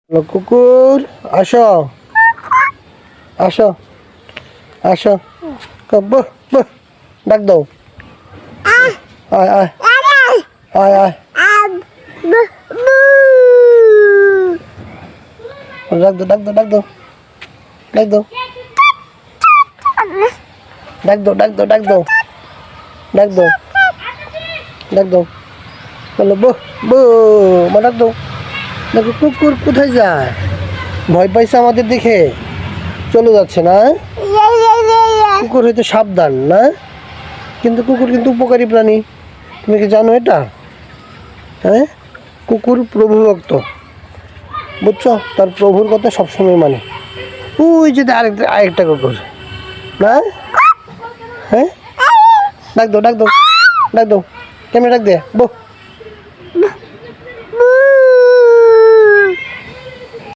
কুকুর আসো আসো আসো বহ বহ ডাক দাও আয় আয় আয় আয় ডাক দাও ডাক দাও ডাক দাও ডাক দাও ডাক দাও ডাক দাও ডাক দাও ডাক দাও ডাক দাও বলো বহ বো মা ডাক দাও দেখো কুকুর কোথায় যায় ভয় পাইছে আমাদের দেখে চলে যাচ্ছে না কুকুর হয়তো সাবধান না কিন্তু কুকুর কিন্তু উপকারী প্রাণী তুমি কি জানো এটা হ্যাঁ কুকুর প্রভু ভক্ত বুঝছো তার প্রভুর কথা সবসময় মানে ওই যে আরেকটা কুকুর না হ্যাঁ ডাক দাও ডাক দাও ডাক দাও কেমন ডাক দে বো